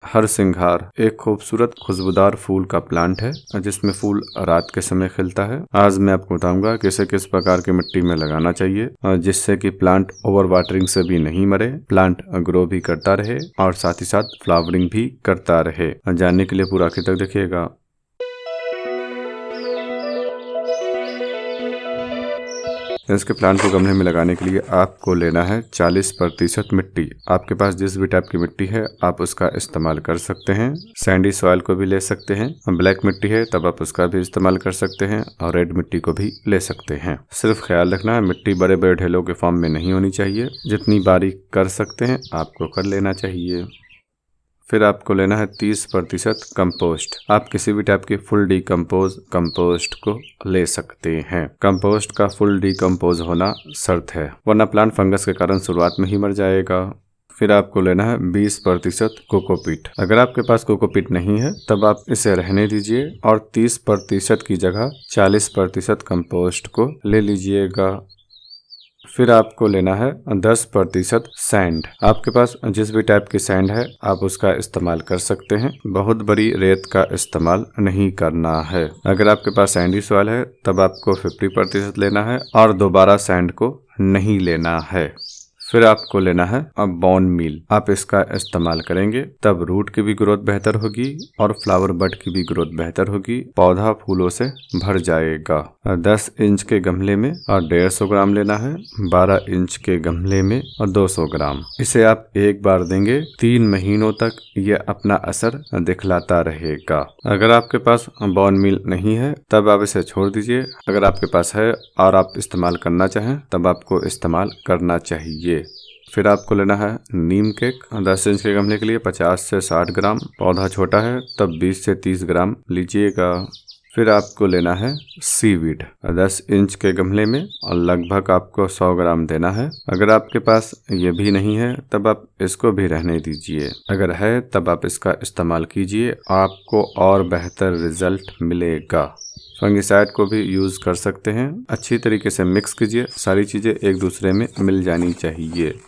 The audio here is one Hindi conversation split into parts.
हरसिंघार एक खूबसूरत खुशबूदार फूल का प्लांट है जिसमें फूल रात के समय खिलता है। आज मैं आपको बताऊंगा कि इसे किस प्रकार की मिट्टी में लगाना चाहिए जिससे कि प्लांट ओवर वाटरिंग से भी नहीं मरे, प्लांट ग्रो भी करता रहे और साथ ही साथ फ्लावरिंग भी करता रहे। जानने के लिए पूरा आखिर तक देखिएगा। इसके प्लांट को गमले में लगाने के लिए आपको लेना है 40% मिट्टी। आपके पास जिस भी टाइप की मिट्टी है आप उसका इस्तेमाल कर सकते हैं। सैंडी सॉइल को भी ले सकते हैं, ब्लैक मिट्टी है तब आप उसका भी इस्तेमाल कर सकते हैं और रेड मिट्टी को भी ले सकते हैं। सिर्फ ख्याल रखना है मिट्टी बड़े बड़े ढेलों के फॉर्म में नहीं होनी चाहिए, जितनी बारीक कर सकते हैं आपको कर लेना चाहिए। फिर आपको लेना है 30% कंपोस्ट। आप किसी भी टाइप की फुल डिकम्पोज कंपोस्ट को ले सकते हैं। कंपोस्ट का फुल डिकम्पोज होना शर्त है, वरना प्लांट फंगस के कारण शुरुआत में ही मर जाएगा। फिर आपको लेना है 20% कोकोपीट। अगर आपके पास कोकोपीट नहीं है तब आप इसे रहने दीजिए और 30% की जगह 40% कंपोस्ट को ले लीजिएगा। फिर आपको लेना है 10% सैंड। आपके पास जिस भी टाइप की सैंड है आप उसका इस्तेमाल कर सकते हैं, बहुत बड़ी रेत का इस्तेमाल नहीं करना है। अगर आपके पास सैंडी सॉइल है तब आपको 50% लेना है और दोबारा सैंड को नहीं लेना है। फिर आपको लेना है बोन मील। आप इसका इस्तेमाल करेंगे तब रूट की भी ग्रोथ बेहतर होगी और फ्लावर बड की भी ग्रोथ बेहतर होगी, पौधा फूलों से भर जाएगा। 10 इंच के गमले में और 150 ग्राम लेना है, 12 इंच के गमले में और 200 ग्राम। इसे आप एक बार देंगे 3 महीनों तक ये अपना असर दिखलाता रहेगा। अगर आपके पास बोन मील नहीं है तब आप इसे छोड़ दीजिए। अगर आपके पास है और आप इस्तेमाल करना चाहें तब आपको इस्तेमाल करना चाहिए। फिर आपको लेना है नीम केक। 10 इंच के गमले के लिए 50 से 60 ग्राम, पौधा छोटा है तब 20 से 30 ग्राम लीजिएगा। फिर आपको लेना है सीवीड 10 इंच के गमले में और लगभग आपको 100 ग्राम देना है। अगर आपके पास ये भी नहीं है तब आप इसको भी रहने दीजिए, अगर है तब आप इसका इस्तेमाल कीजिए, आपको और बेहतर रिजल्ट मिलेगा। फंगिसाइड को भी यूज़ कर सकते हैं। अच्छी तरीके से मिक्स कीजिए, सारी चीज़ें एक दूसरे में मिल जानी चाहिए।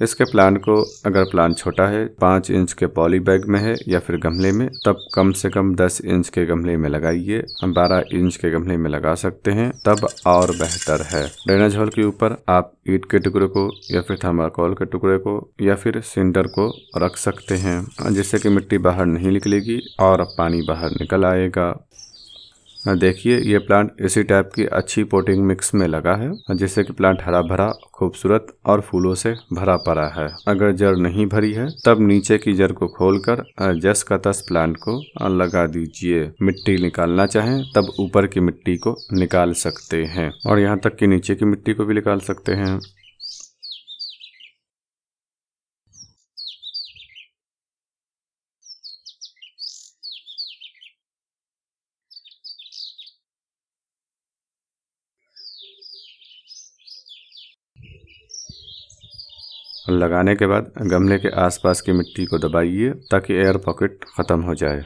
इसके प्लांट को अगर प्लांट छोटा है 5 इंच के पॉली बैग में है या फिर गमले में तब कम से कम 10 इंच के गमले में लगाइए। हम 12 इंच के गमले में लगा सकते हैं तब और बेहतर है। ड्रेनेज होल के ऊपर आप ईंट के टुकड़े को या फिर थर्माकोल के टुकड़े को या फिर सिंडर को रख सकते हैं, जिससे कि मिट्टी बाहर नहीं निकलेगी और पानी बाहर निकल आएगा। देखिए ये प्लांट इसी टाइप की अच्छी पोटिंग मिक्स में लगा है, जिससे कि प्लांट हरा भरा, खूबसूरत और फूलों से भरा पड़ा है। अगर जड़ नहीं भरी है तब नीचे की जड़ को खोलकर 10 का 10 प्लांट को लगा दीजिए। मिट्टी निकालना चाहें तब ऊपर की मिट्टी को निकाल सकते हैं और यहाँ तक कि नीचे की मिट्टी को भी निकाल सकते हैं। लगाने के बाद गमले के आसपास की मिट्टी को दबाइए ताकि एयर पॉकेट ख़त्म हो जाए।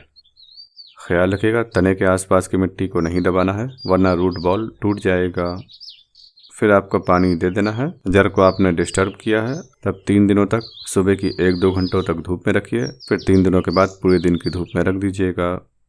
ख्याल रखिएगा तने के आसपास की मिट्टी को नहीं दबाना है, वरना रूट बॉल टूट जाएगा। फिर आपको पानी दे देना है। जड़ को आपने डिस्टर्ब किया है तब 3 दिनों तक सुबह की 1-2 घंटों तक धूप में रखिए, फिर 3 दिनों के बाद पूरे दिन की धूप में रख दीजिएगा।